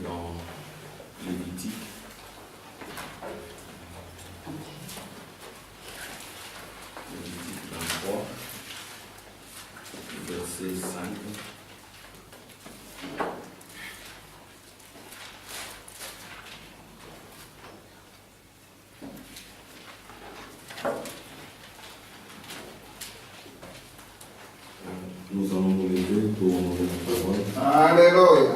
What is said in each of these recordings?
dans Lévitique. Lévitique 23, verset 5. Nous allons nous lever pour honorer la parole. Alléluia.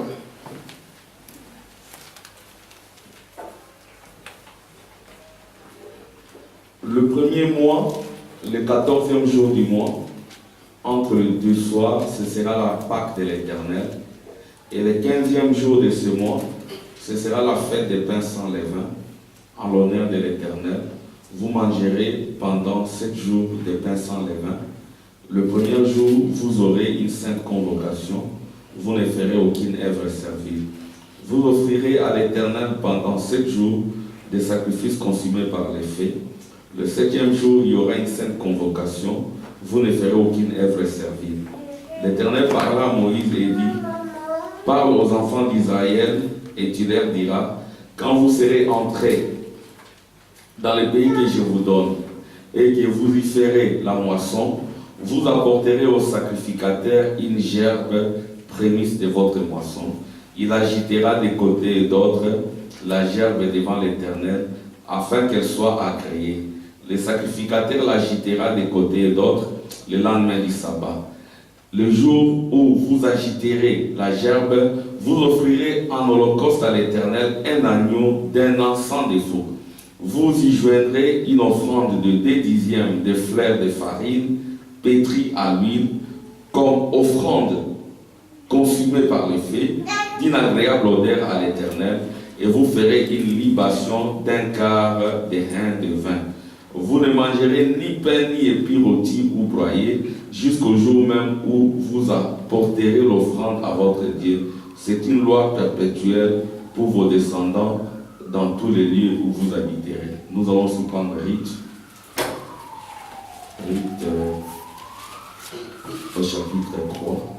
Le premier mois, le 14e jour du mois, entre les deux soirs, ce sera la Pâque de l'Éternel. Et le 15e jour de ce mois, ce sera la fête des pains sans levain, en l'honneur de l'Éternel. Vous mangerez pendant 7 jours des pains sans levain. Le premier jour, vous aurez une sainte convocation. Vous ne ferez aucune œuvre servile. Vous offrirez à l'Éternel pendant 7 jours des sacrifices consumés par les fées. Le 7e jour, il y aura une sainte convocation. Vous ne ferez aucune œuvre servile. L'Éternel parla à Moïse et dit, parle aux enfants d'Israël et tu leur diras, quand vous serez entrés dans le pays que je vous donne et que vous y ferez la moisson, vous apporterez au sacrificateur une gerbe prémisse de votre moisson. Il agitera de côté et d'autre la gerbe devant l'Éternel, afin qu'elle soit agréée. Le sacrificateur l'agitera de côté et d'autre le lendemain du sabbat. Le jour où vous agiterez la gerbe, vous offrirez en holocauste à l'Éternel un agneau d'un an sans défaut. Vous y joindrez une offrande de 2 dixièmes de fleurs de farine pétrie à l'huile, comme offrande consumée par le feu, d'une agréable odeur à l'Éternel, et vous ferez une libation d'un quart de hin de vin. Vous ne mangerez ni pain ni épis rôtis ou broyés, jusqu'au jour même où vous apporterez l'offrande à votre Dieu. C'est une loi perpétuelle pour vos descendants dans tous les lieux où vous habiterez. Nous allons suspendre Rite. Rite au chapitre 3.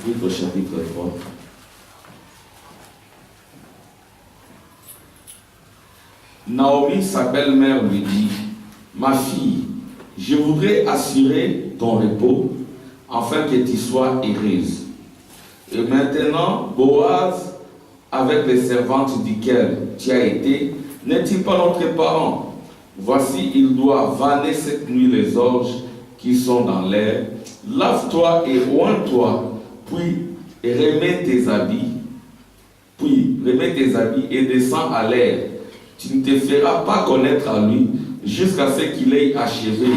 Rite au chapitre 3. Naomi, sa belle-mère, lui dit, ma fille, je voudrais assurer ton repos afin que tu sois heureuse. Et maintenant, Boaz, avec les servantes duquel tu as été, n'est-il pas notre parent? Voici, il doit vanner cette nuit les orges qui sont dans l'air. Lave-toi et oins-toi, puis remets tes habits, et descends à l'air. Tu ne te feras pas connaître à lui jusqu'à ce qu'il ait achevé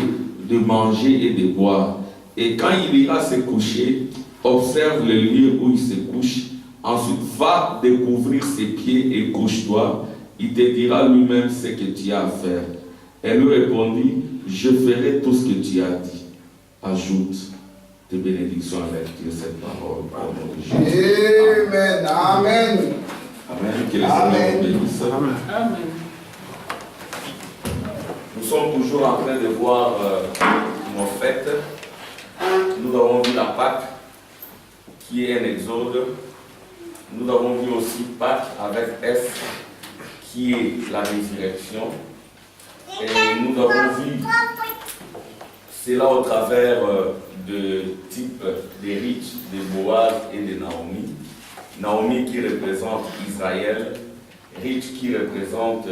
de manger et de boire. Et quand il ira se coucher, observe le lieu où il se couche. Ensuite, va découvrir ses pieds et couche-toi. Il te dira lui-même ce que tu as à faire. Elle lui répondit, je ferai tout ce que tu as dit. Ajoute tes bénédictions avec Dieu cette parole. Amen. Amen. Amen. Que les Seigneur nous bénisse. Amen. Nous sommes toujours en train de voir nos fêtes. Nous avons vu la Pâque, qui est un exode. Nous avons vu aussi Pâque avec S, qui est la résurrection. Et nous avons vu cela au travers de types des rites de Boaz et de Naomi. Naomi qui représente Israël, Ruth qui représente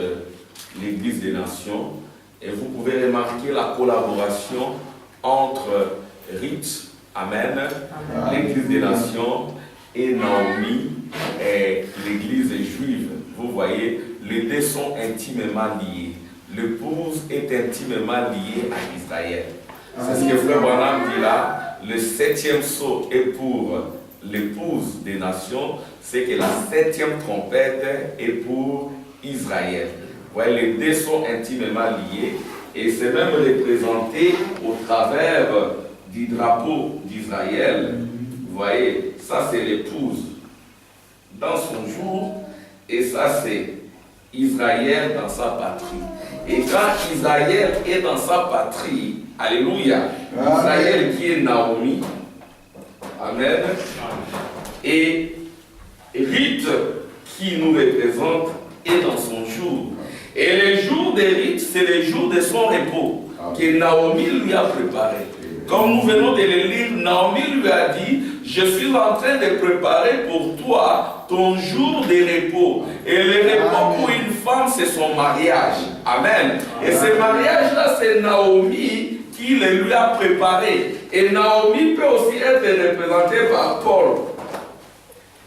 l'Église des Nations. Et vous pouvez remarquer la collaboration entre Ruth, Amen, l'Église des Nations, et Naomi, et l'Église juive. Vous voyez, les deux sont intimement liés. L'épouse est intimement liée à Israël. C'est ce que Frère Branham dit là. Le 7e sceau est pour l'épouse des nations, c'est que la 7e trompette est pour Israël. Vous voyez, les deux sont intimement liés et c'est même représenté au travers du drapeau d'Israël. Vous voyez, ça c'est l'épouse dans son jour et ça c'est Israël dans sa patrie. Et quand Israël est dans sa patrie, alléluia, Israël qui est Naomi, amen, et Ruth qui nous représente est dans son jour. Et les jours de Ruth, c'est les jours de son repos que Naomi lui a préparé. Comme nous venons de le lire, Naomi lui a dit, je suis en train de préparer pour toi ton jour de repos. Et le repos pour une femme, c'est son mariage. Amen. Et ce mariage-là, c'est Naomi qui le lui a préparé. Et Naomi peut aussi être représentée par Paul.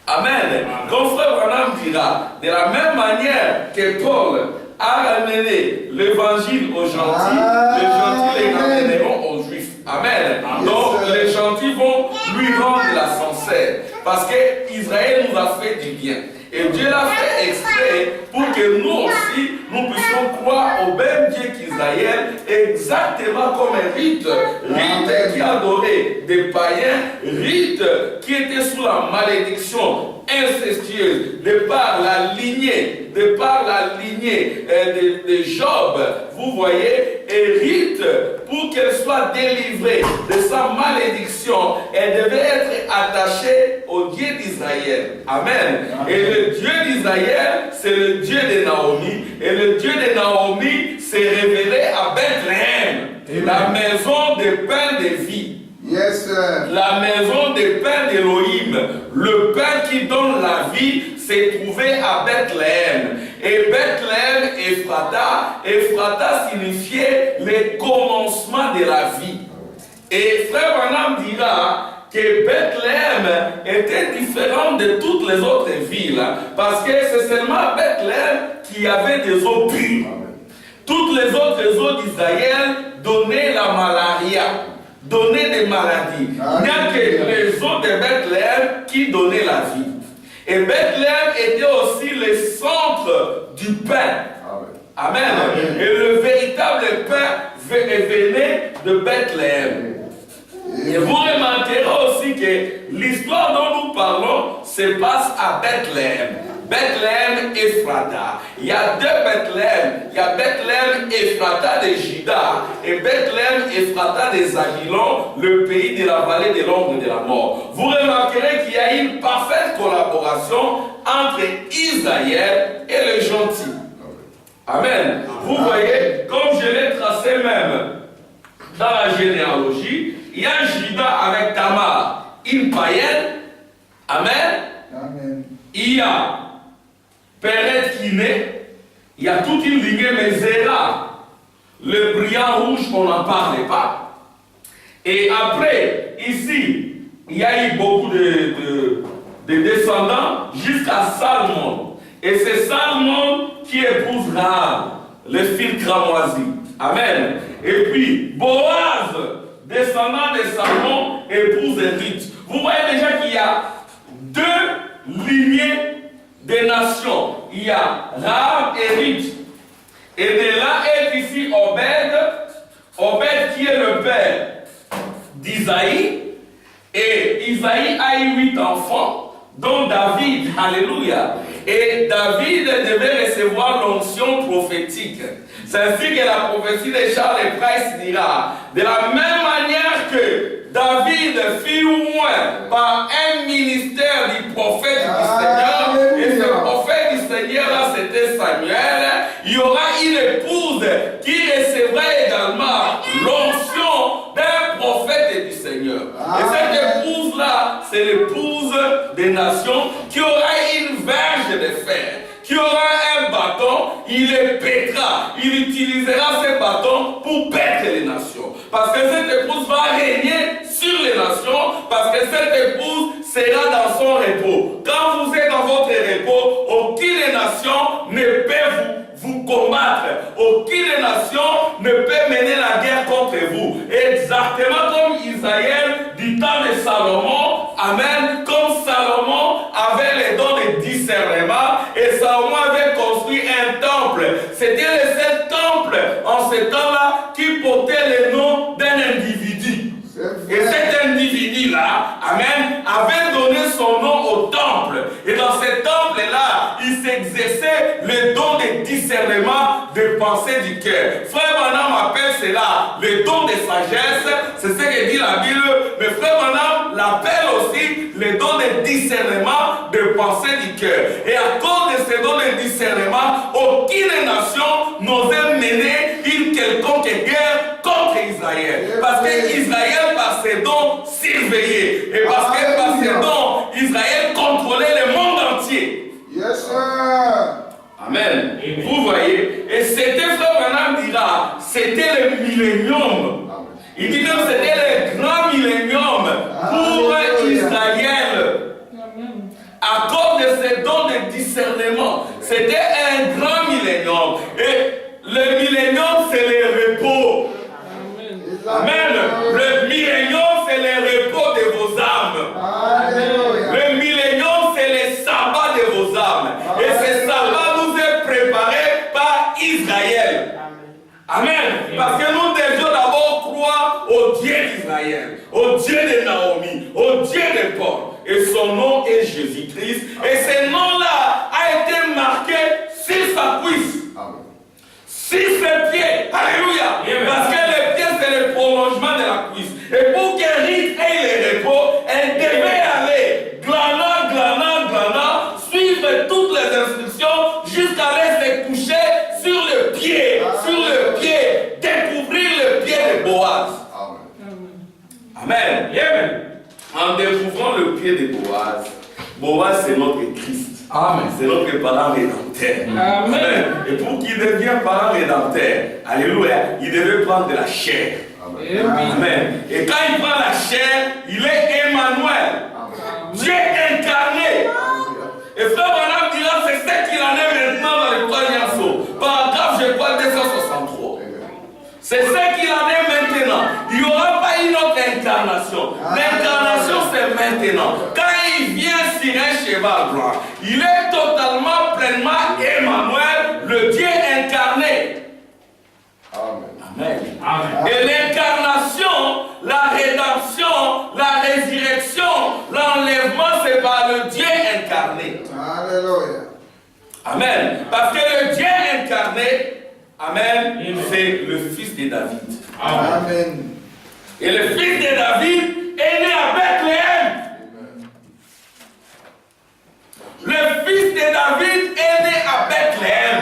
Amen. Comme frère Branham dira, de la même manière que Paul a ramené l'évangile aux gentils, les gentils les ramèneront aux juifs. Amen. Donc les gentils vont lui rendre la sincère. Parce qu'Israël nous a fait du bien. Et Dieu l'a fait exprès pour que nous aussi, nous puissions croire au même Dieu qu'Israël, exactement comme Ruth. Ruth qui adorait des païens, Ruth qui était sous la malédiction incestueuse de par la lignée, de Job, vous voyez, et Ruth, pour qu'elle soit délivrée de sa malédiction, elle devait être attachée au Dieu d'Israël. Amen. Et le Dieu d'Israël, c'est le Dieu de Naomi, et le Dieu de Naomi s'est révélé à Bethléem, la maison de pain de vie. Yes, sir. La maison des pains d'Élohim, le pain qui donne la vie, s'est trouvé à Bethléem. Et Bethléem, Ephrata signifiait le commencement de la vie. Et frère Branham dira que Bethléem était différent de toutes les autres villes, parce que c'est seulement à Bethléem qu'il y avait des eaux pures. Toutes les autres eaux d'Israël donnaient la malaria, donner des maladies. Il n'y a que les eaux de Bethléem qui donnaient la vie. Et Bethléem était aussi le centre du pain. Amen. Amen. Et le véritable pain venait de Bethléem. Et vous remarquerez aussi que l'histoire dont nous parlons se passe à Bethléem. Bethléem, Ephrata. Il y a deux Bethléem. Il y a Bethléem, Ephrata de Juda et Bethléem, Ephrata de Zabulon, le pays de la vallée de l'ombre de la mort. Vous remarquerez qu'il y a une parfaite collaboration entre Israël et les gentils. Amen. Vous voyez, comme je l'ai tracé même dans la généalogie, il y a Juda avec Tamar, une païenne. Amen. Amen. Il y a Péret qui naît, il y a toute une lignée, mais Zéra, le brillant rouge, on n'en parlait pas. Et après, ici, il y a eu beaucoup de descendants jusqu'à Salmon. Et c'est Salmon qui épouse Rahab, le fils cramoisi. Amen. Et puis, Boaz, descendant de Salmon, épouse Ruth. Vous voyez déjà qu'il y a deux lignées des nations. Il y a Rahab et Ruth. Et de là est ici Obed qui est le père d'Isaïe. Et Isaïe a eu 8 enfants, dont David. Alléluia. Et David devait recevoir l'onction prophétique. C'est ainsi que la prophétie de Charles Price dira, de la même manière que David fut oint par un ministère du prophète du Seigneur, et ce prophète du Seigneur là c'était Samuel, il y aura une épouse qui recevra également l'onction d'un prophète du Seigneur. Et cette épouse là, c'est l'épouse des nations qui aura une verge de fer, qui aura un bâton, il les pètera, il utilisera ce bâton pour pètre les nations. Parce que cette épouse va régner sur les nations, parce que cette épouse sera dans son repos. Quand vous êtes dans votre repos, aucune nation ne peut vous combattre. Aucune nation ne peut mener la guerre contre vous. Exactement comme Israël du temps de Salomon, amen, comme Salomon avait les dons de discernement, et Salomon avait construit un temple. C'était le seul temple en ce temps-là qui portait le nom d'un individu. Et cet individu-là, amen, avait donné son nom au temple. Et dans ce temple-là, il s'exerçait le don de discernement des pensées du cœur. Frère Branham appelle cela le don de sagesse, c'est ce que dit la Bible, mais Frère Branham l'appelle aussi le don de discernement des pensées du cœur. Et à cause de ce don de discernement, aucune nation n'osait mener une quelconque guerre contre Israël. Parce que Israël, par ses dons, surveillait. Et parce que par ses dons, Israël contrôlait le monde entier. Yes, sir. Amen. Vous voyez, et c'était, Frère Branham dira, c'était le millénium. Il dit même c'était le grand millénium pour Israël. À cause de ces dons de discernement, c'était un grand millénium. Et le millénium, c'est le repos. Amen. Le millénium, c'est le repos de vos âmes. Le millénium, c'est le sabbat de vos âmes. Et ce sabbat nous est préparé par Israël. Amen. Parce que nous devons d'abord croire au Dieu d'Israël, au Dieu de Naomi, au Dieu de Paul. Et son nom est Jésus-Christ. Et ce nom-là a été marqué sur sa cuisse. Sur ses pieds. Alléluia. Parce que les pieds, c'est le prolongement de la cuisse. Et pour que Ruth ait le repos, elle devait aller glanant, glanant, glanant, suivre toutes les instructions jusqu'à aller se coucher sur le pied, découvrir le pied de Boaz. Amen. Amen. En découvrant le pied de Boaz, Boaz c'est notre Christ. Amen. C'est notre parent rédempteur. Amen. Et pour qu'il devienne parent rédempteur, alléluia, il devait prendre de la chair. Amen. Amen. Et quand il prend la chair, il est Emmanuel. Dieu incarné. Et Frère Branham dira, c'est ce qu'il en est maintenant dans le troisième saut. Paragraphe, je crois, 263. C'est ce qu'il en est maintenant. Il n'y aura pas une autre incarnation. L'incarnation, c'est maintenant. Quand il vient sur un cheval blanc, il est totalement, pleinement Emmanuel, le Dieu incarné. Amen. Amen. Et l'incarnation, la rédemption, la résurrection, l'enlèvement, c'est par le Dieu incarné. Alléluia. Amen. Parce que le Dieu incarné, amen, c'est le fils de David. Amen. Et le fils de David est né à Bethléem. Le fils de David est né à Bethléem.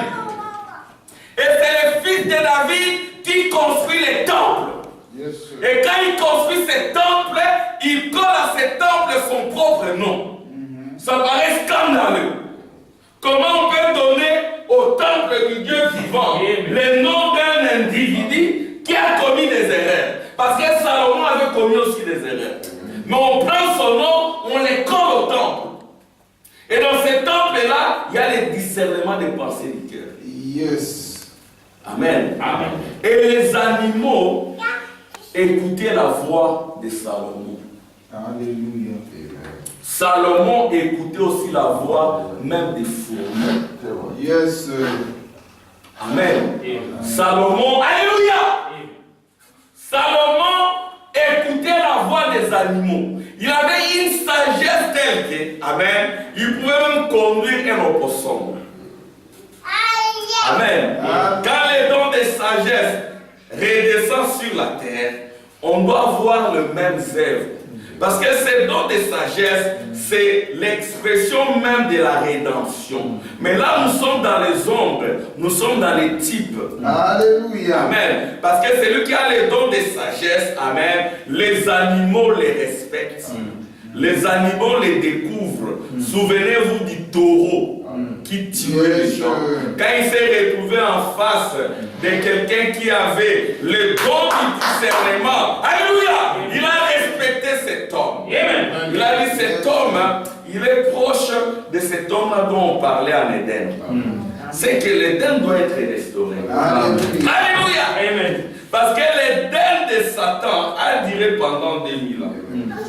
Et c'est le fils de David qui construit les temples. Et quand il construit ces temples, il colle à ces temples son propre nom. Ça paraît scandaleux. Comment on peut donner au temple du Dieu vivant le nom d'un individu qui a commis des erreurs? Parce que Salomon avait commis aussi des erreurs. Mais on prend son nom, on les colle au temple. Et dans ces temples-là, il y a le discernement des pensées du cœur. Yes. Amen. Amen. Et les animaux écoutaient la voix de Salomon. Alléluia. Salomon écoutait aussi la voix même des fourmis. Yes. Amen. Salomon, alléluia. Salomon écoutait la voix des animaux. Il avait une sagesse telle que, amen, il pouvait même conduire un opossum. Amen. Quand les dons de sagesse redescendent sur la terre, on doit voir le même œuvre. Parce que ces dons de sagesse, c'est l'expression même de la rédemption. Mais là, nous sommes dans les ombres, nous sommes dans les types. Alléluia. Amen. Parce que celui qui a les dons de sagesse, amen, les animaux les respectent. Les animaux les découvrent. Souvenez-vous du taureau qui tuait les gens. Quand il s'est retrouvé en face de quelqu'un qui avait le don du discernement, alléluia, il a respecté cet homme. Il a dit cet homme, il est proche de cet homme-là dont on parlait en Éden. C'est que l'Éden doit être restauré. Alléluia. Amen. Parce que l'Éden de Satan a duré pendant 2000 ans.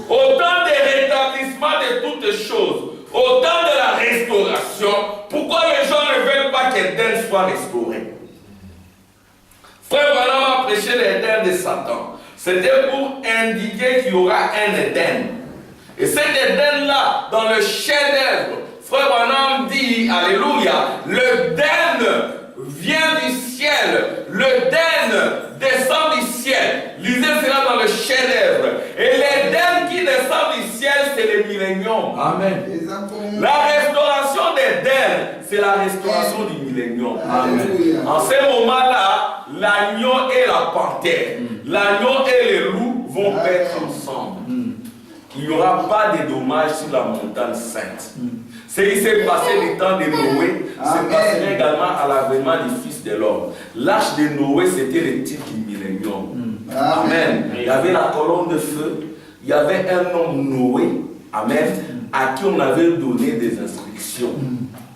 Autant de rétablissement de toutes choses, autant de la restauration. Pourquoi les gens ne veulent pas qu'Éden soit restauré? Frère Branham a prêché l'Éden de Satan. C'était pour indiquer qu'il y aura un Éden. Et cet Éden-là, dans le chef-d'œuvre, Frère Branham dit, alléluia, l'Éden vient du ciel. L'Éden descend du ciel. Lisez cela dans le chef-d'œuvre. Et l'Éden qui descend du ciel, c'est le millénium. Amen. La restauration d'Éden, c'est la restauration du millénium. Alléluia. En ce moment-là, l'agneau et la panthère, l'agneau et les loups vont être ensemble. Il n'y aura pas de dommages sur la montagne sainte. Ce qui s'est passé du temps de Noé, se passerait également à l'avènement du Fils de l'homme. L'arche de Noé, c'était le titre du millénium. Amen. Il y avait la colonne de feu, il y avait un homme Noé, amen, à qui on avait donné des instructions.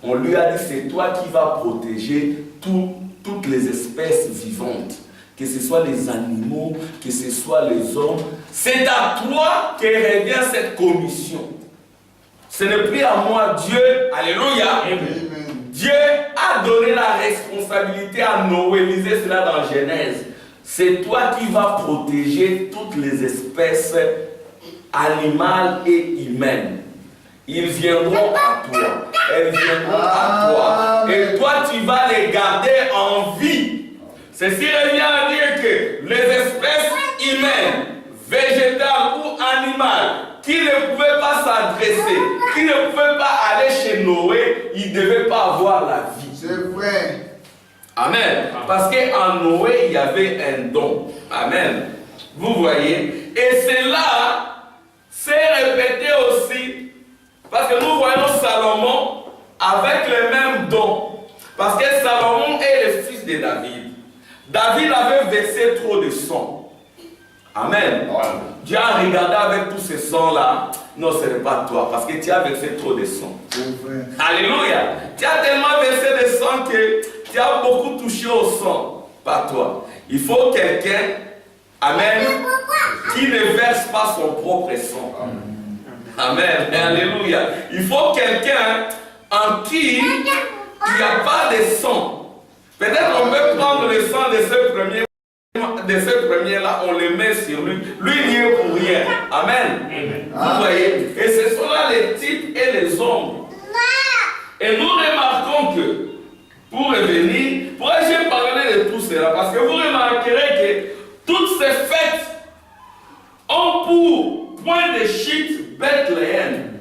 On lui a dit, c'est toi qui vas protéger toutes les espèces vivantes, que ce soit les animaux, que ce soit les hommes. C'est à toi que revient cette commission. Ce n'est plus à moi, Dieu, alléluia. Amen. Dieu a donné la responsabilité à Noé, lisez cela dans Genèse. C'est toi qui vas protéger toutes les espèces animales et humaines. Ils viendront à toi. Elles viendront à toi. Et toi, tu vas les garder en vie. Ceci revient à dire que les espèces humaines, végétales ou animales, qui ne pouvaient pas s'adresser, qui ne pouvaient pas aller chez Noé, ils ne devaient pas avoir la vie. C'est vrai. Amen. Parce qu'en Noé, il y avait un don. Amen. Vous voyez. Et cela s'est répété aussi. Parce que nous voyons Salomon avec le même don. Parce que Salomon est le fils de David. David avait versé trop de sang. Amen. Dieu a regardé avec tous ces sangs-là. Non, ce n'est pas toi. Parce que tu as versé trop de sang. Alléluia. Tu as tellement versé de sang que tu as beaucoup touché au sang. Pas toi. Il faut quelqu'un, amen, qui ne verse pas son propre sang. Amen. Alléluia. Il faut quelqu'un en qui il n'y a pas de sang. Peut-être on peut prendre le sang de ce premier-là, on le met sur lui. Lui, il n'y est pour rien. Amen. Vous voyez? Et ce sont là les types et les ombres. Et nous remarquons que, pour revenir, pourquoi j'ai parlé de tout cela? Parce que vous remarquerez que toutes ces fêtes ont pour point de chute Bethléem.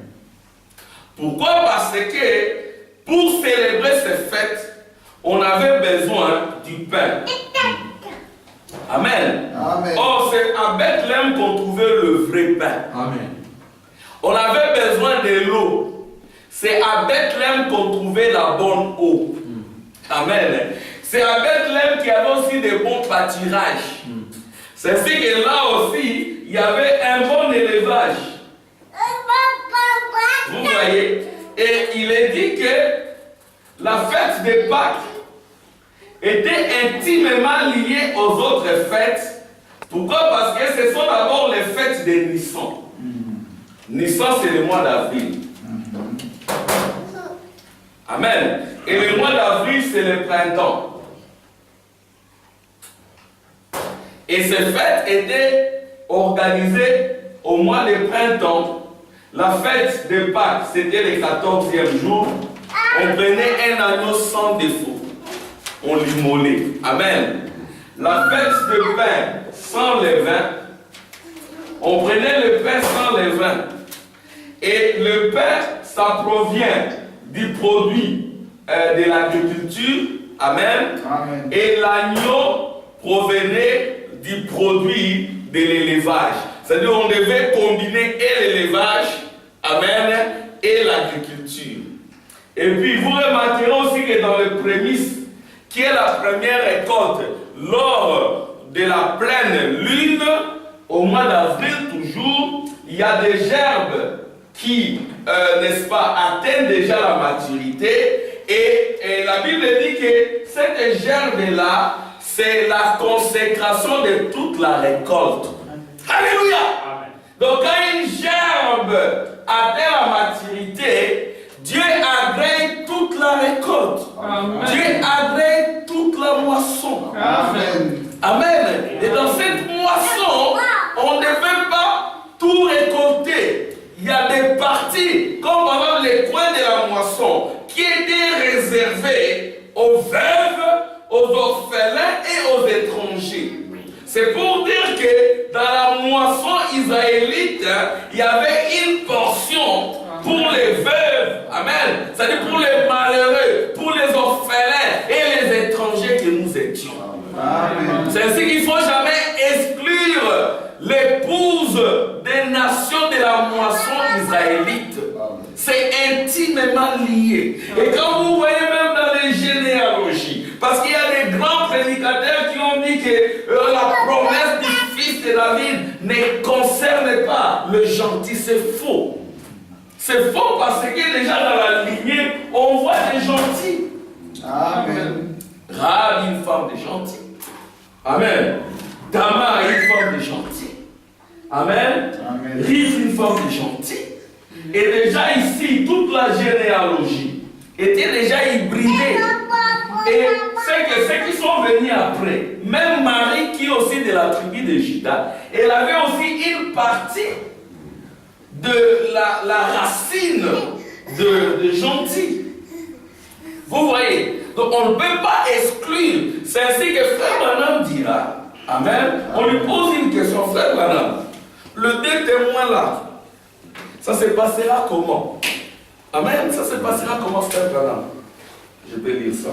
Pourquoi? Parce que pour célébrer ces fêtes, on avait besoin du pain. Amen. Amen. Or, c'est à Bethléem qu'on trouvait le vrai pain. Amen. On avait besoin de l'eau. C'est à Bethléem qu'on trouvait la bonne eau. Amen. C'est à Bethléem qu'il y avait aussi des bons pâturages. C'est ainsi que là aussi, il y avait un bon élevage. Vous voyez? Et il est dit que la fête de Pâques était intimement liée aux autres fêtes. Pourquoi? Parce que ce sont d'abord les fêtes de Nissan. Nissan, c'est le mois d'avril. Amen. Et le mois d'avril, c'est le printemps. Et ces fêtes étaient organisées au mois de printemps. La fête de Pâques, c'était le 14e jour. On prenait un agneau sans défaut. On l'immolait. Amen. La fête de pain sans levain. On prenait le pain sans levain. Et le pain, ça provient du produit de l'agriculture. Amen. Amen. Et l'agneau provenait du produit de l'élevage. C'est-à-dire qu'on devait combiner et l'élevage, amen, et l'agriculture. Et puis vous remarquerez aussi que dans le prémisse, qui est la première récolte, lors de la pleine lune, au mois d'avril toujours, il y a des gerbes qui, n'est-ce pas, atteignent déjà la maturité. Et la Bible dit que cette gerbe-là, c'est la consécration de toute la récolte. Alléluia. Amen. Donc quand une gerbe atteint la maturité, Dieu agrée toute la récolte. Amen. Dieu agrée toute la moisson. Amen. Amen. Et dans cette moisson, on ne peut pas tout récolter. Il y a des parties, comme par exemple les coins de la moisson, qui étaient réservés aux veuves israélite, il y avait une portion pour les veuves. Amen. C'est-à-dire pour les malheureux, pour les orphelins et les étrangers que nous étions. Amen. C'est ainsi qu'il ne faut jamais exclure l'épouse des nations de la moisson israélite. C'est intimement lié. Et quand vous voyez même dans les généalogies, parce qu'il y a des grands prédicateurs qui ont dit que la promesse du fils de David ne concerne pas le gentil, c'est faux. C'est faux parce que déjà dans la lignée, on voit des gentils. Amen. Rahab, une femme de gentil. Amen. Tamar, une femme de gentil. Amen. Amen. Ruth, une femme de gentil. Et déjà ici, toute la généalogie était déjà hybridée. Et c'est que ceux qui sont venus après, même Marie qui est aussi de la tribu de Juda, elle avait aussi une partie de la racine de gentil. Vous voyez? Donc on ne peut pas exclure. C'est ainsi que Frère Branham dira, amen, on lui pose une question, Frère Branham, le deux témoins là, ça se passera comment? Amen, ça se passera comment, Frère Branham? Je peux lire ça.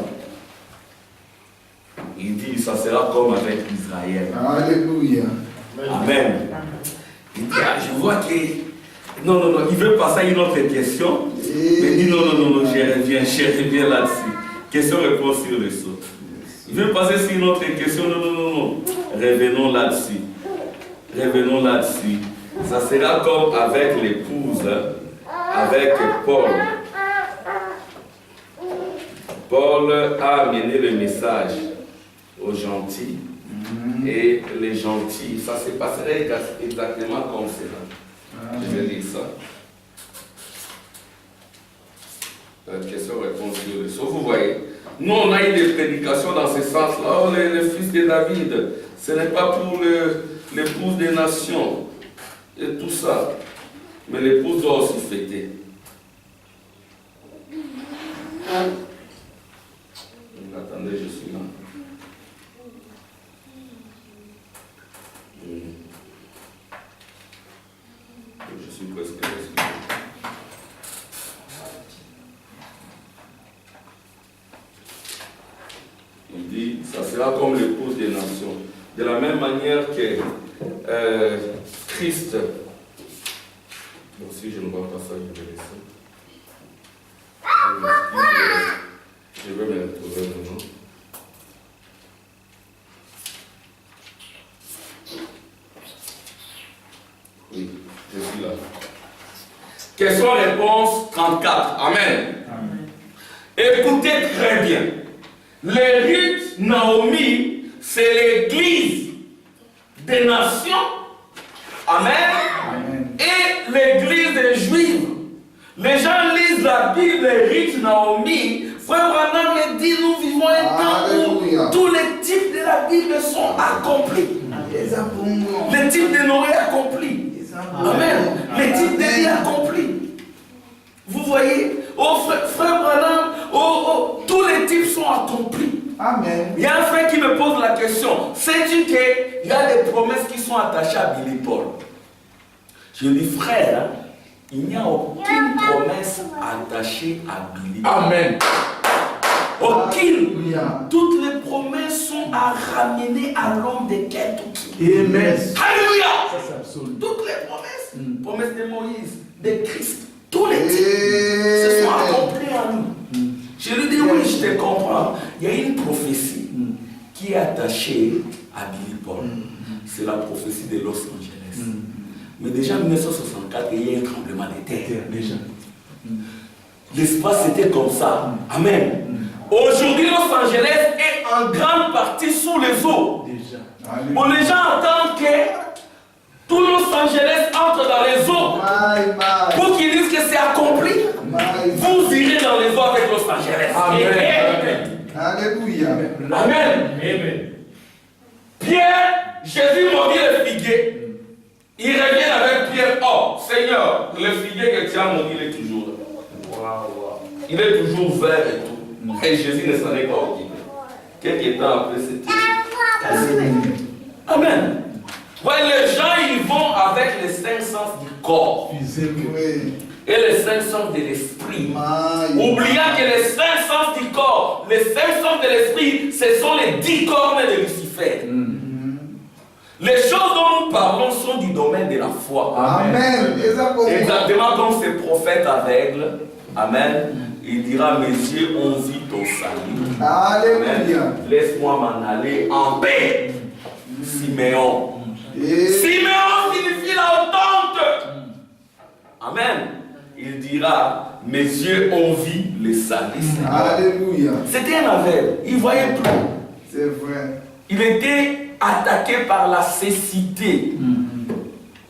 Il dit, ça sera comme avec Israël. Alléluia. Amen. Il dit, je vois que... Non, il veut passer à une autre question. Mais il dit, non, je reviens là-dessus. Question-réponse sur le saut. Il veut passer sur une autre question. Non. Revenons là-dessus. Ça sera comme avec l'épouse, avec Paul. Paul a amené le message aux gentils. Et les gentils, ça se passerait exactement comme cela. Je vais lire ça. Question-réponse sur le saut. Vous voyez, nous on a eu des prédications dans ce sens-là. Oh, le fils de David, ce n'est pas pour l'épouse des nations et tout ça. Mais l'épouse doit aussi fêter. Attendez, je suis là. Je suis presque là. Il dit, ça sera comme l'épouse des nations. De la même manière que Christ. Bon, si je ne vois pas ça, je vais laisser. Je vais me retrouver maintenant. Oui, je suis là. Question-réponse 34. Amen. Écoutez très bien. Les rites Naomi, c'est l'église des nations. Amen. Et l'église des Juifs. Les gens lisent la Bible, les rites Naomi. Frère Branham me dit, nous vivons un temps où tous les types de la Bible sont accomplis. Les types de Noé accomplis. Amen. Les types d'Élie accomplis. Vous voyez, frère Branham, tous les types sont accomplis. Amen. Il y a un frère qui me pose la question. Sais-tu qu'il y a des promesses qui sont attachées à Billy Paul? Je dis, frère, il n'y a aucune promesse attachée à Billy Paul. Amen. Aucune. Toutes les promesses sont à ramener à l'homme de Kentucky. Amen. Alléluia. Ça, c'est absolu. Toutes les promesses. Promesses de Moïse, de Christ. Tous les types se sont accomplis à nous. Je lui dis, oui, je te comprends. Il y a une prophétie qui est attachée à Billy Paul. C'est la prophétie de Los Angeles. Mais déjà en 1964, il y a un tremblement de terre. Déjà. L'espace était comme ça. Amen. Aujourd'hui, Los Angeles est en grande partie sous les eaux. Déjà. Bon, les gens entendent que tout Los Angeles entre dans les eaux. Pour qu'ils disent que c'est accompli, vous irez dans les eaux avec Los Angeles. Amen. Alléluia. Amen. Amen. Pierre, Jésus mordit le figuier. Il revient avec Pierre. Oh, Seigneur, le figuier que tu as mordu, il est toujours là. Il est toujours vert et tout. Et Jésus ne s'en est pas occupé. Quelques temps après, c'était. Amen. Ouais, les gens, ils vont avec les 5 sens du corps Oui. et les 5 sens de l'esprit. Maï. Oubliant que les 5 sens du corps, les 5 sens de l'esprit, ce sont les 10 cornes de Lucifer. Les choses dont nous parlons sont du domaine de la foi. Amen. Exactement comme ce prophète aveugle. Amen. Il dira, mes yeux ont vu ton salut. Alléluia. Laisse-moi m'en aller en paix. Siméon. Siméon signifie la honte. Amen. Il dira, mes yeux ont vu le salut. Alléluia. C'était un aveugle. Il ne voyait plus. C'est vrai. Il était attaqué par la cécité.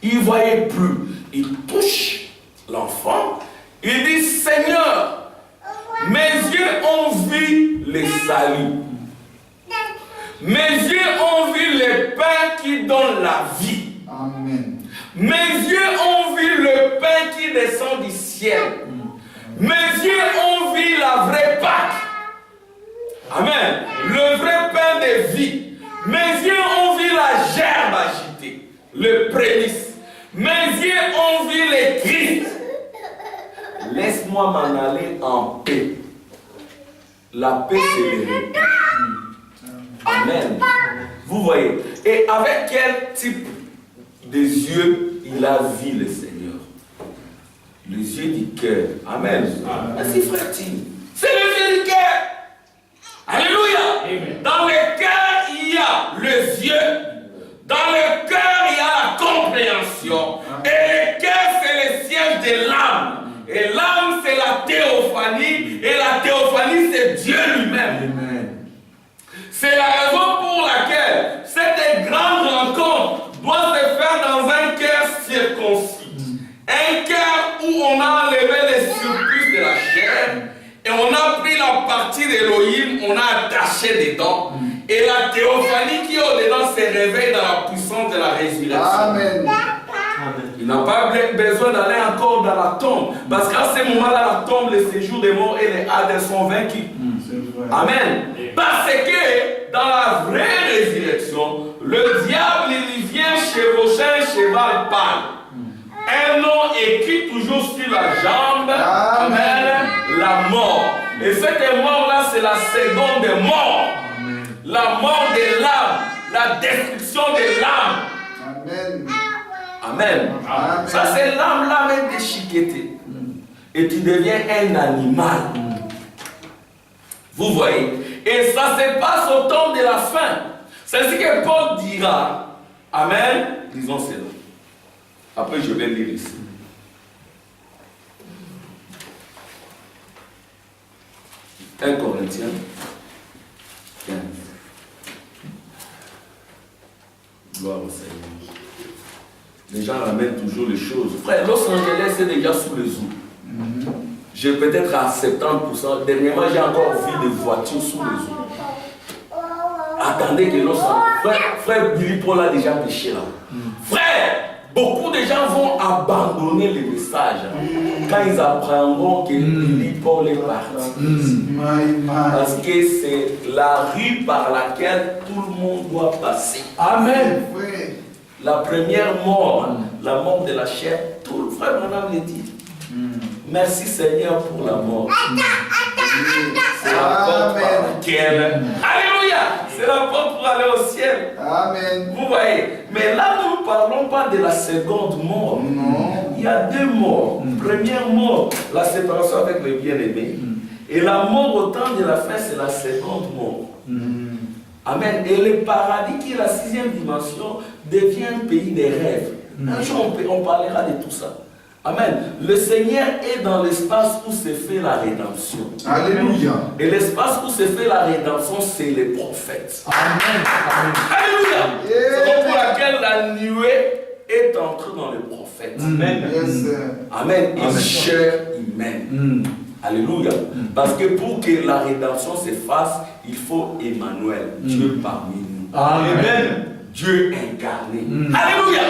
Il ne voyait plus. Il touche l'enfant. Il dit, Seigneur, mes yeux ont vu le salut. Mes yeux ont vu le pain qui donne la vie. Amen. Mes yeux ont vu le pain qui descend du ciel. Mes yeux ont vu la vraie Pâque. Amen. Le vrai pain de vie. Mes yeux ont vu la gerbe agitée, le prémisse. Mes yeux ont vu les Christ. Laisse-moi m'en aller en paix. La paix, c'est le repos. Amen. Vous voyez. Et avec quel type de yeux il a vu le Seigneur? Les yeux du cœur. Amen. Merci frère Tim. C'est les yeux du cœur. Alléluia. Amen. Dans le cœur, il y a les yeux. Dans le cœur, il y a la compréhension. Et le cœur, c'est le siège de l'âme. Et l'âme, c'est la théophanie. Et la théophanie, c'est Dieu lui-même. C'est la raison pour laquelle cette grande rencontre doit se faire dans un cœur circoncis. Un cœur où on a enlevé les surplus de la chair. Et on a pris la partie d'Élohim, on a attaché dedans. Et la théophanie qui est au-dedans se réveille dans la puissance de la résurrection. Amen. Il n'a pas besoin d'aller encore dans la tombe. Parce qu'à ce moment-là, la tombe, le séjour des morts et les Hadès sont vaincus. Amen. Parce que dans la vraie résurrection, le diable il vient chevaucher un cheval pâle. Un nom écrit toujours sur la jambe. Amen. La mort. Et cette mort-là, c'est la seconde mort. La mort de l'âme. La destruction de l'âme. Amen. Amen. Amen. Ça, c'est l'âme est déchiquetée. Et tu deviens un animal. Vous voyez. Et ça se passe au temps de la fin. C'est ce que Paul dira. Amen. Disons cela. Après, je vais lire ici. Un Corinthiens 15. Gloire au Seigneur. Les gens ramènent toujours les choses. Frère, Los Angeles est déjà sous les eaux. J'ai peut-être à 70%. Dernièrement, j'ai encore vu des voitures sous les eaux. Attendez que Los Angeles. Frère Billy Paul a déjà péché là. Frère, beaucoup de gens vont abandonner le message quand ils apprendront que Billy Paul est parti. Parce que c'est la rue par laquelle tout le monde doit passer. Amen. La première mort, la mort de la chair, tout le frère Branham le dit. Merci Seigneur pour la mort. C'est la porte par laquelle. Alléluia! C'est la porte pour aller au ciel. Amen. Vous voyez? Mais là, nous ne parlons pas de la seconde mort. Non. Il y a deux morts. Première mort, la séparation avec le bien-aimé. Et la mort au temps de la fin, c'est la seconde mort. Amen. Et le paradis, qui est la sixième dimension, devient un pays des rêves. Un jour, on parlera de tout ça. Amen. Le Seigneur est dans l'espace où se fait la rédemption. Alléluia. Et l'espace où se fait la rédemption, c'est les prophètes. Amen. Alléluia. C'est pour laquelle la nuée est entrée dans les prophètes. Amen. Amen. Et chair humaine. Alléluia. Parce que pour que la rédemption se fasse, il faut Emmanuel, Dieu parmi nous. Amen. Dieu incarné. Alléluia.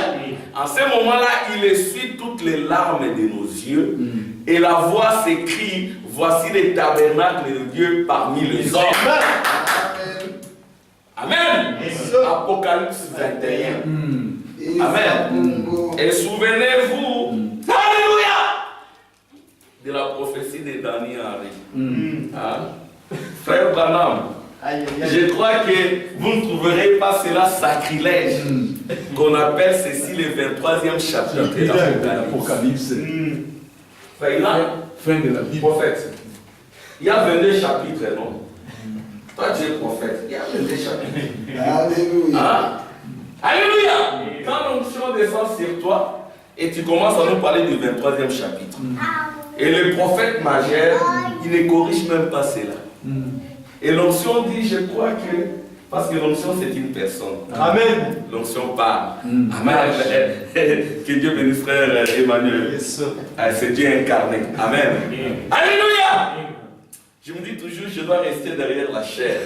En ce moment-là, il essuie toutes les larmes de nos yeux. Et la voix s'écrie, voici les tabernacles de Dieu parmi les hommes. Amen. Amen. Apocalypse 21. Amen. Et souvenez-vous, alléluia, de la prophétie de Danny Henry. Hein? Frère Branham, je crois que vous ne trouverez pas cela sacrilège qu'on appelle ceci le 23e chapitre de l'Apocalypse. Fin de la Bible. Prophète. Il y a 22 chapitres, non? Toi, tu es prophète. Il y a 22 chapitres. Alléluia. Hein? Alléluia! Quand l'onction descend sur toi et tu commences à nous parler du 23e chapitre. Et le prophète majeur, il ne corrige même pas cela. Et l'onction dit, je crois que, parce que l'onction c'est une personne. Amen. L'onction parle. Amen. Que Dieu bénisse frère Emmanuel. C'est Dieu incarné. Amen. Alléluia! Je me dis toujours, je dois rester derrière la chair.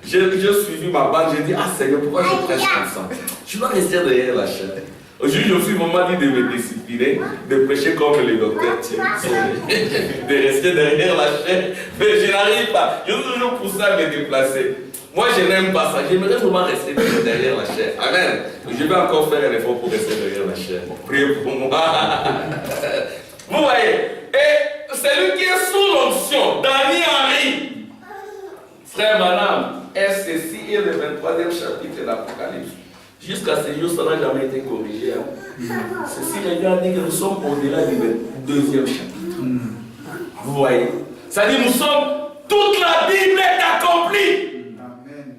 J'ai suivi ma bande, j'ai dit, ah Seigneur, pourquoi je prêche comme ça? Je dois rester derrière la chair. Aujourd'hui, je suis vraiment dit de me discipliner, de prêcher comme le docteur Thierry, de rester derrière la chair. Mais je n'arrive pas. Je suis toujours poussé à me déplacer. Moi, je n'aime pas ça. J'aimerais vraiment rester derrière la chair. Amen. Je vais encore faire un effort pour rester derrière la chair. Priez pour moi. Vous voyez? Et celui qui est sous l'onction, Danny Henry, frère, madame, ceci est le 23e chapitre de l'Apocalypse. Jusqu'à ce jour, ça n'a jamais été corrigé. Ceci regarde que nous sommes au-delà du 2e chapitre. Vous voyez? Ça dit, nous sommes, toute la Bible est accomplie. Amen.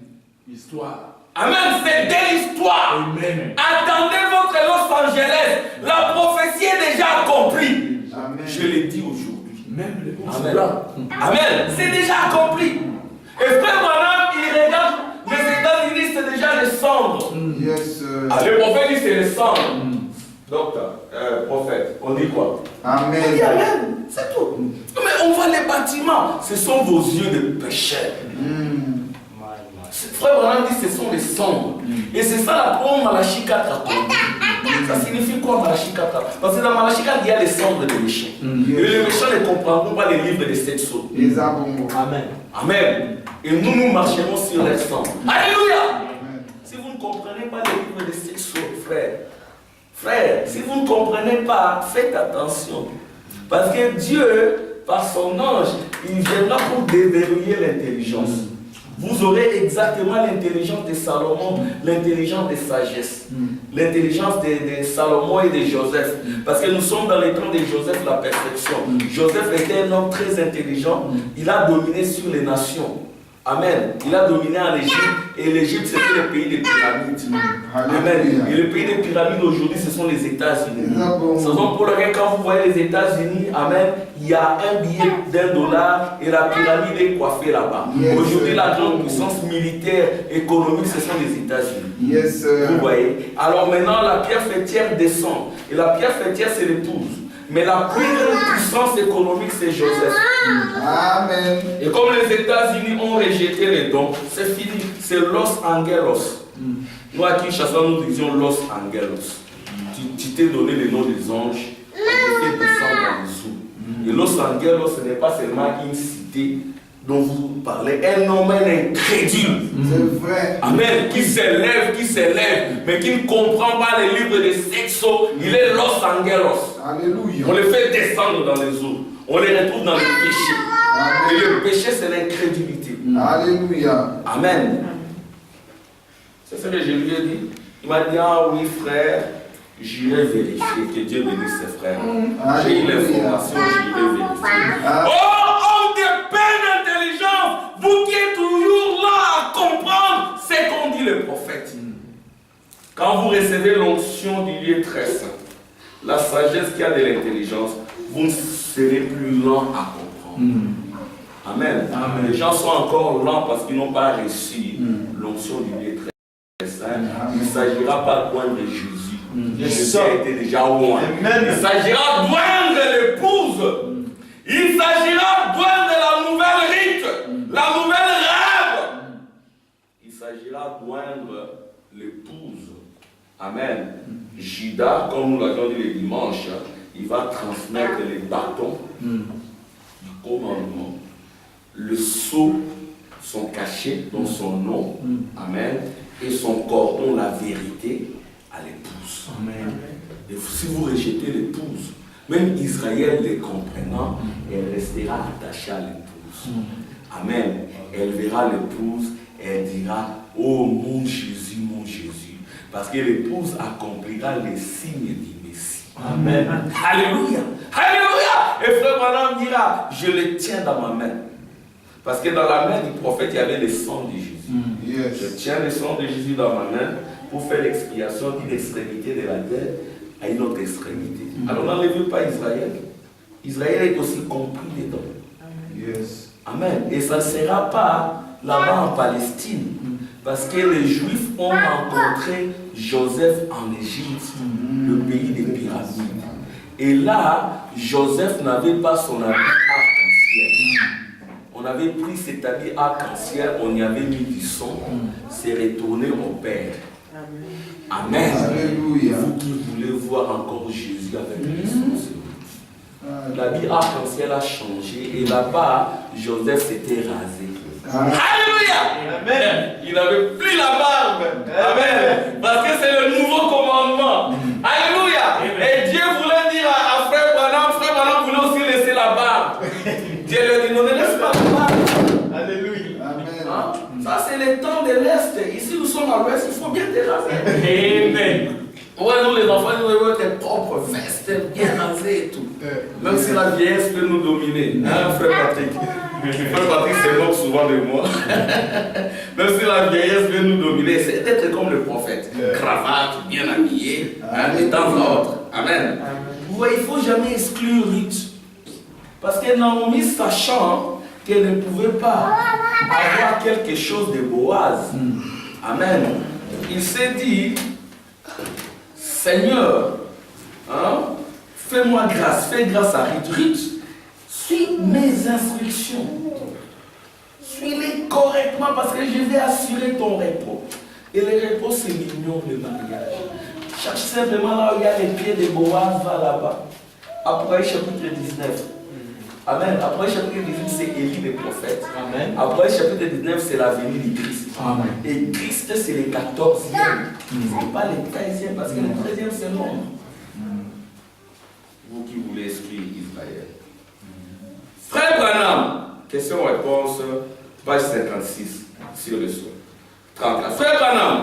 Histoire. Amen, c'est de l'histoire. Amen. Attendez votre Los Angeles. La prophétie est déjà accomplie. Amen. Je l'ai dit aujourd'hui. Même les bons Amen. soldats. Amen. C'est déjà accompli. Et frère Branham, il regarde les États-Unis, c'est déjà les cendres. Yes. Le prophète dit c'est les cendres. Docteur, prophète, on dit quoi? Amen. Il dit Amen. C'est tout. Mais on voit les bâtiments. Ce sont vos yeux de pécheurs. Frère Branham dit ce sont les cendres. Et c'est ça la pro Malachie 4 a compris. Ça signifie quoi Malachie 4? Parce que dans Malachie 4, il y a les cendres des méchants. Et les méchants ne comprendront pas les livres des 7 sceaux. Amen. Amen. Et nous marcherons sur les cendres. Alléluia. Si vous ne comprenez pas les livres des 7 sceaux, frère, si vous ne comprenez pas, faites attention. Parce que Dieu, par son ange, il viendra pour déverrouiller l'intelligence. Vous aurez exactement l'intelligence de Salomon, l'intelligence de sagesse, l'intelligence de Salomon et de Joseph. Parce que nous sommes dans les temps de Joseph, la perfection. Joseph était un homme très intelligent. Il a dominé sur les nations. Amen. Il a dominé en Égypte. Et l'Égypte, c'était le pays des pyramides. Amen. Et le pays des pyramides aujourd'hui, ce sont les États-Unis. C'est pour lequel, quand vous voyez les États-Unis, amen, il y a un billet d'$1 et la pyramide est coiffée là-bas. Aujourd'hui, la grande puissance militaire, économique, ce sont les États-Unis. Vous voyez? Alors maintenant, la pierre fêtière descend. Et la pierre fêtière, c'est l'épouse. Mais la plus grande puissance économique, c'est Joseph. Amen. Et comme les États-Unis ont rejeté les dons, c'est fini. C'est Los Angelos. Nous, à Kinshasa, nous disions Los Angelos. Tu t'es donné le nom des anges. Tu t'es descendu en dessous. Et Los Angelos, ce n'est pas seulement une cité dont vous parlez, un homme incrédule. C'est vrai. Amen. Qui s'élève, mais qui ne comprend pas les livres de sexo. Il est Los Angelos. Alléluia. On les fait descendre dans les eaux. On les retrouve dans le péché. Et le péché, c'est l'incrédulité. Alléluia. Amen. C'est ce que je lui ai dit. Il m'a dit, ah oui frère, j'irai vérifier. Que Dieu bénisse ses frères. J'ai eu l'information, j'irai vérifier. Oh, homme de peine d'intelligence, vous qui êtes toujours là à comprendre ce qu'ont dit les prophètes. Quand vous recevez l'onction du lieu très saint, la sagesse qui a de l'intelligence, vous ne serez plus lent à comprendre. Amen. Amen. Les gens sont encore lents parce qu'ils n'ont pas reçu l'onction du lieu très saint. Il ne s'agira pas de joindre Jésus. Jésus a été déjà loin. Il s'agira de joindre l'épouse. Il s'agira de joindre la nouvelle rite, la nouvelle rêve. Il s'agira de joindre l'épouse. Amen. Judas, comme nous l'avons dit le dimanche, il va transmettre les bâtons du commandement. Le sceau, sont cachés dans son nom. Amen. Et son cordon, la vérité. à l'épouse. Amen. Et si vous rejetez l'épouse, même Israël les comprenant, elle restera attachée à l'épouse. Amen. Elle verra l'épouse et elle dira, oh mon Jésus, mon Jésus. Parce que l'épouse accomplira les signes du Messie. Amen. Alléluia. Alléluia. Et frère Branham dira, je le tiens dans ma main. Parce que dans la main du prophète, il y avait le sang de Jésus. Yes. Je tiens le sang de Jésus dans ma main pour faire l'expiation d'une extrémité de la terre à une autre extrémité. Alors n'enlevez pas Israël. Israël est aussi compris dedans. Yes. Amen. Et ça ne sera pas là-bas en Palestine. Parce que les Juifs ont rencontré Joseph en Égypte, le pays des pyramides. Et là, Joseph n'avait pas son habit arc-en-ciel. On avait pris cet habit arc-en-ciel, on y avait mis du sang, c'est retourné au Père. Amen. Alléluia. Vous qui voulez voir encore Jésus avec le sang, l'habit arc-en-ciel a changé et là-bas, Joseph s'était rasé. Alléluia. Amen. Il n'avait plus la barbe. Amen. Parce que c'est le nouveau commandement. Alléluia. Et Dieu voulait dire à frère Branham voulait aussi laisser la barbe. Dieu lui dit, non, ne laisse pas la barbe. Alléluia. Amen. Hein? Ça, c'est le temps de l'Est. Ici, nous sommes à l'Ouest, il faut bien te raser. Amen. Ouais, nous, les enfants, nous avons des propres vestes bien rasées et tout. Même si la vieillesse peut nous dominer. Hein, frère Patrick? Frère Patrick se moque souvent de moi. Même si la vieillesse veut nous dominer, c'est d'être comme le prophète. Cravate, bien habillé, hein, de temps à autre. Amen. Vous voyez, il ne faut jamais exclure Ruth. Parce que Naomi, sachant qu'elle ne pouvait pas avoir quelque chose de Boaz, amen, il s'est dit, Seigneur, hein, fais-moi grâce, fais grâce à Ruth. Ruth, suis mes instructions. Suis-les correctement parce que je vais assurer ton repos. Et le repos, c'est l'union, le mariage. Cherche simplement là où il y a les pieds de Boaz, va là-bas. Après chapitre 19. Amen. Après chapitre 18, c'est Élie le prophète. Amen. Après chapitre 19, c'est la venue du Christ. Amen. Et Christ, c'est le 14e. Ce n'est pas le 13e, parce que le 13e, c'est l'homme. Vous qui voulez exclure Israël. Frère Branham, question-réponse, page 56, sur le sol. 34. Frère Branham,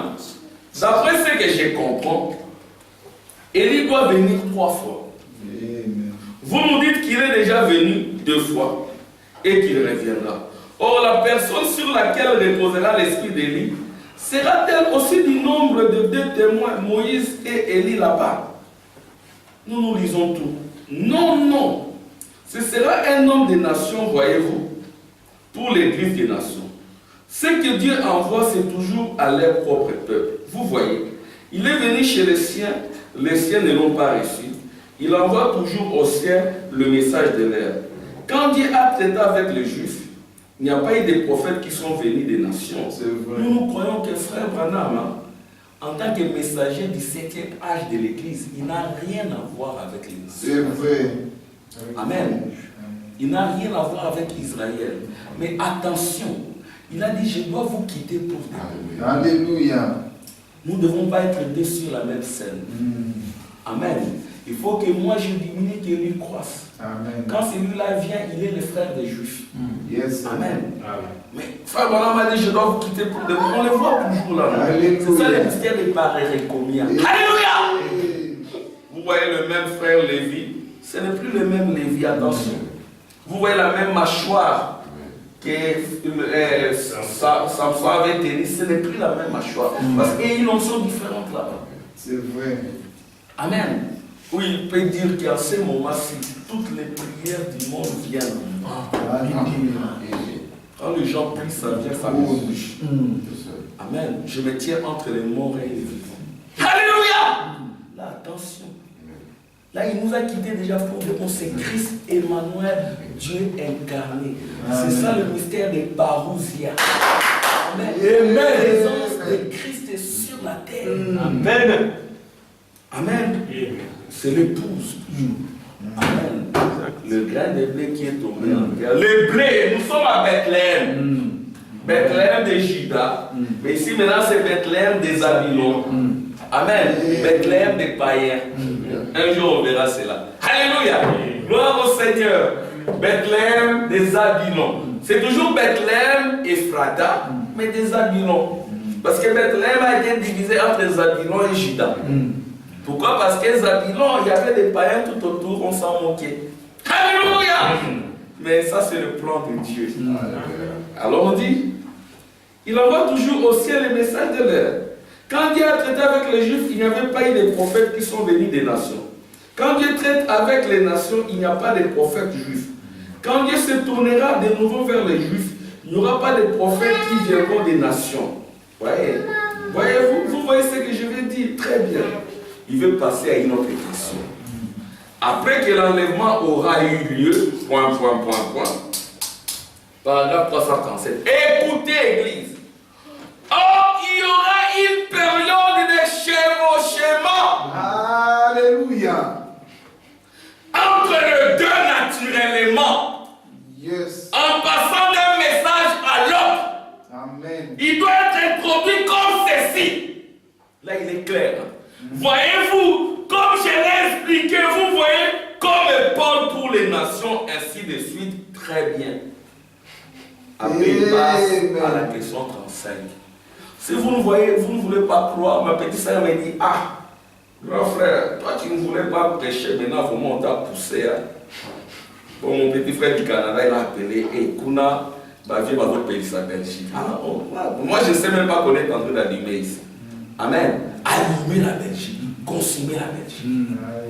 d'après ce que je comprends, Élie doit venir 3 fois. Amen. Vous nous dites qu'il est déjà venu 2 fois et qu'il reviendra. Or, la personne sur laquelle reposera l'esprit d'Élie sera-t-elle aussi du nombre de 2 témoins, Moïse et Élie là-bas? Nous lisons tout. Non, non. Ce sera un homme des nations, voyez-vous, pour l'église des nations. Ce que Dieu envoie, c'est toujours à leur propre peuple. Vous voyez, il est venu chez les siens ne l'ont pas reçu. Il envoie toujours aux siens le message de l'air. Quand Dieu a traité avec les Juifs, il n'y a pas eu de prophètes qui sont venus des nations. Nous croyons que frère Branham, en tant que messager du 7e âge de l'Église, il n'a rien à voir avec les nations. C'est vrai. Amen. Il n'a rien à voir avec Israël. Mais attention, il a dit, je dois vous quitter pour vous. Alléluia. Nous ne devons pas être deux sur la même scène. Amen. Il faut que moi je diminue, que lui croisse. Amen. Quand celui-là vient, il est le frère des Juifs. Yes. Amen. Mais frère Branham m'a dit, je dois vous quitter pour de vous. On le voit toujours là. Alléluia. C'est ça le mystère des Parérécomiens. Alléluia. Vous voyez le même frère Lévi. Ce n'est plus le même Lévi, attention. Vous voyez la même mâchoire que Samson avait tenu. Ce n'est plus la même mâchoire. Parce qu'ils en sont différentes là-bas. C'est vrai. Amen. Oui, il peut dire qu'à ce moment-ci, toutes les prières du monde viennent. Quand les gens prient, ça vient, ça me bouge. Amen. Je me tiens entre les morts et les vivants. Alléluia. Là, attention. Là, il nous a quittés déjà pour dire qu'on c'est Christ Emmanuel, Dieu incarné. C'est ça le mystère des Parousia. Amen. La présence de Christ est sur la terre. Amen. Amen. C'est l'épouse. Amen. Le grain de blé qui est tombé en terre. Le blé, nous sommes à Bethléem. Bethléem de Juda. Mais ici maintenant c'est Bethléem des Zabylons. Amen. Bethléem des païens. Un jour on verra cela. Alléluia. Gloire au Seigneur. Bethléem des Zabylons. C'est toujours Bethléem et Ephrata, mais des Zabylons. Parce que Bethléem a été divisé entre Zabylon et Juda. Pourquoi? Parce que Zabylon, il y avait des païens tout autour, on s'en moquait. Alléluia. Mais ça, c'est le plan de Dieu. Alors on dit, il envoie toujours au ciel les messages de l'air. Quand Dieu a traité avec les Juifs, il n'y avait pas eu de prophètes qui sont venus des nations. Quand Dieu traite avec les nations, il n'y a pas de prophètes juifs. Quand Dieu se tournera de nouveau vers les Juifs, il n'y aura pas de prophètes qui viendront des nations. Voyez-vous, vous voyez ce que je veux dire? Très bien. Il veut passer à une autre question. Après que l'enlèvement aura eu lieu, paragraphe 337. Écoutez, Église. Or, il y aura une période de chevauchement. Alléluia. Entre les deux naturellement. Yes. En passant d'un message à l'autre. Amen. Il doit être introduit comme ceci. Là, il est clair. Voyez-vous, comme je l'ai expliqué, vous voyez, comme Paul pour les nations, ainsi de suite, très bien. Après, il passe à la question 35. Si vous ne voyez, vous ne voulez pas croire, ma petite sœur me dit, ah, grand frère, toi tu ne voulais pas prêcher, maintenant vraiment on t'a poussé. Hein. Bon, mon petit frère du Canada, il a appelé, et Kuna, bah, viens dans votre pays, sa Belgique. Ah, oh, moi je ne sais même pas qu'on est en train d'allumer ici. Amen. Allumer la Belgique, consommer la Belgique.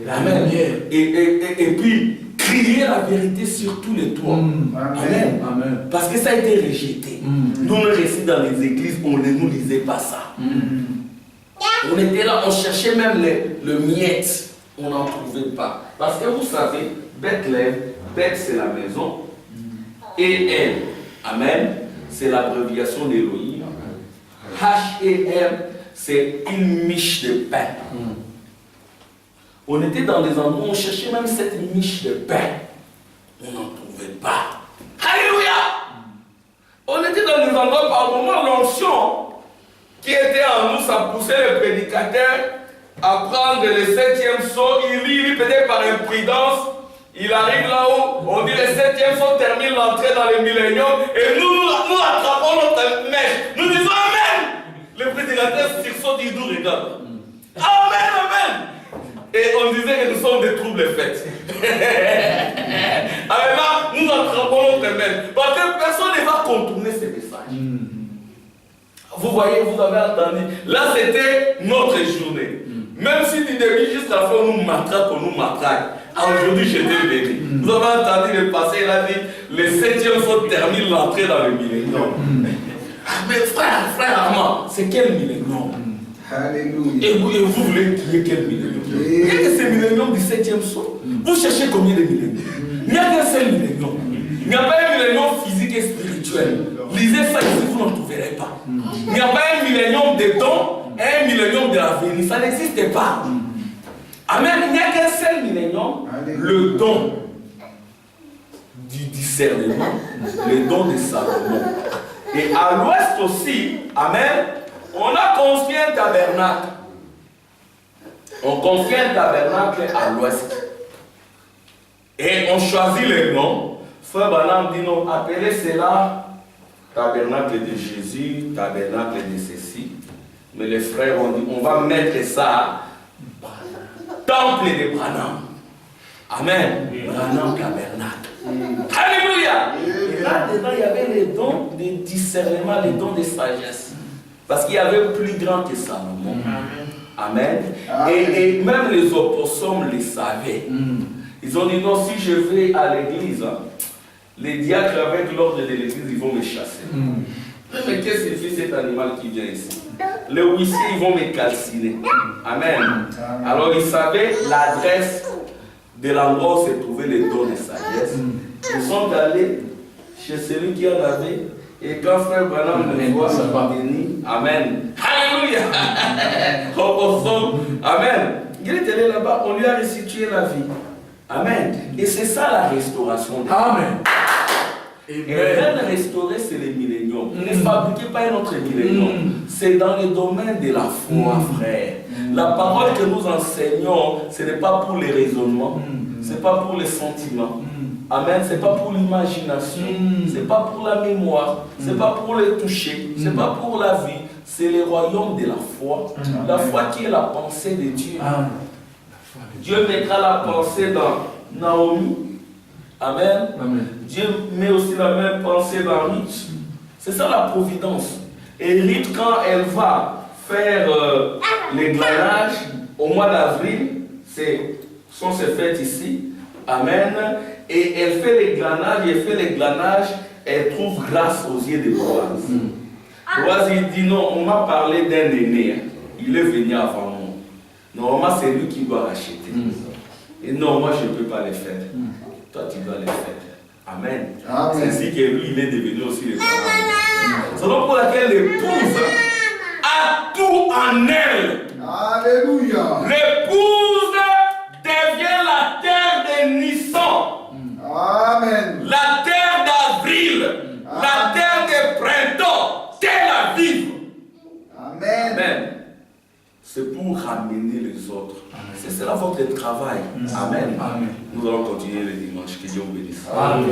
Amen. Et puis, crier la vérité sur tous les toits. Amen. Amen. Parce que ça a été rejeté. Nous, on restait dans les églises, on ne nous lisait pas ça. On était là, on cherchait même le miette. On n'en trouvait pas. Parce que vous savez, Bethléem, Beth c'est la maison, et M, Amen, c'est l'abréviation d'Élohim. H-E-M, c'est une miche de pain. On était dans des endroits où on cherchait même cette miche de pain. On n'en trouvait pas. Alléluia! On était dans des endroits par moment, l'onction qui était en nous, ça poussait le prédicateur à prendre le 7e saut. Il lit peut-être par imprudence. Il arrive là-haut, on dit le 7e saut termine l'entrée dans le millénium et nous attrapons notre mèche. Nous disons Amen! Le prédicateur sursaute, il nous regarde. Amen, Amen! Et on disait que nous sommes des troubles faits. Alors là, nous attrapons notre mèche. Parce que personne ne va contourner ces messages. Vous voyez, vous avez entendu. Là, c'était notre journée. Même si du début jusqu'à la fin, on nous matraque. Aujourd'hui, j'étais béni. Vous avez entendu le passé, il a dit le 7e saut termine l'entrée dans le millénium. Mais frère Armand, c'est quel millénium? Alléluia. Et vous voulez qu'il y ait quel millénium? Il y a que ce millénium du 7e saut. Vous cherchez combien de milléniums? Il n'y a qu'un seul millénium. Il n'y a pas un millénium physique et spirituel. Lisez ça ici, vous n'en trouverez pas. Il n'y a pas un millénium de dons, un millénium de l'avenir. Ça n'existe pas. Amen. Il n'y a qu'un seul millénium, le don du discernement, le don de Salomon. Et à l'ouest aussi, amen, on a construit un tabernacle. On construit un tabernacle à l'ouest. Et on choisit les noms. Frère Branham dit non, appelez cela tabernacle de Jésus, tabernacle de ceci. Mais les frères ont dit, on va mettre ça temple de Branham. Amen. Branham tabernacle. Alléluia. Et là-dedans, il y avait les dons de discernement, les dons de sagesse. Parce qu'il y avait plus grand que Salomon. Amen. Et même les opossums le savaient. Ils ont dit non, si je vais à l'église, les diacres avec l'ordre de l'église, ils vont me chasser. Mais qu'est-ce que fait cet animal qui vient ici? Les huissiers, ils vont me calciner. Amen. Alors ils savaient l'adresse de l'endroit où se trouvaient les dons de sagesse. Ils sont allés chez celui qui en avait. Et quand frère Branham me voit, ça va venir. Amen. Alléluia. Amen. Il est allé là-bas, on lui a restitué la vie. Amen. Et c'est ça la restauration. Amen. Et même restaurer, c'est le millénium. million. Ne fabriquez pas un autre million. C'est dans le domaine de la foi, frère. La parole que nous enseignons, ce n'est pas pour les raisonnements, ce n'est pas pour les sentiments. Amen. Ce n'est pas pour l'imagination, ce n'est pas pour la mémoire, ce n'est pas pour le toucher, ce n'est pas pour la vie. C'est le royaume de la foi. La foi qui est la pensée de Dieu. Dieu mettra la pensée dans Naomi. Amen. Dieu met aussi la même pensée dans Ruth. C'est ça la providence. Et Ruth, quand elle va faire les glanages au mois d'avril, sont ces fêtes ici. Amen. Et elle fait les glanages, elle trouve grâce aux yeux de Boaz. Boaz, il dit non, on m'a parlé d'un aîné. Il est venu avant moi. Normalement, c'est lui qui doit racheter. Et non, moi, je ne peux pas les faire. Toi, tu dois les faire. Amen. C'est ainsi que lui, il est devenu aussi le grand. C'est donc pour laquelle l'épouse a tout en elle. Alléluia. L'épouse devient la terre de Nissan. Amen. La terre d'avril. La terre de printemps. Tel Aviv. Amen. Amen. C'est pour ramener les autres. C'est cela votre travail. Amen. Nous allons continuer le dimanche. Que Dieu vous bénisse. Amen.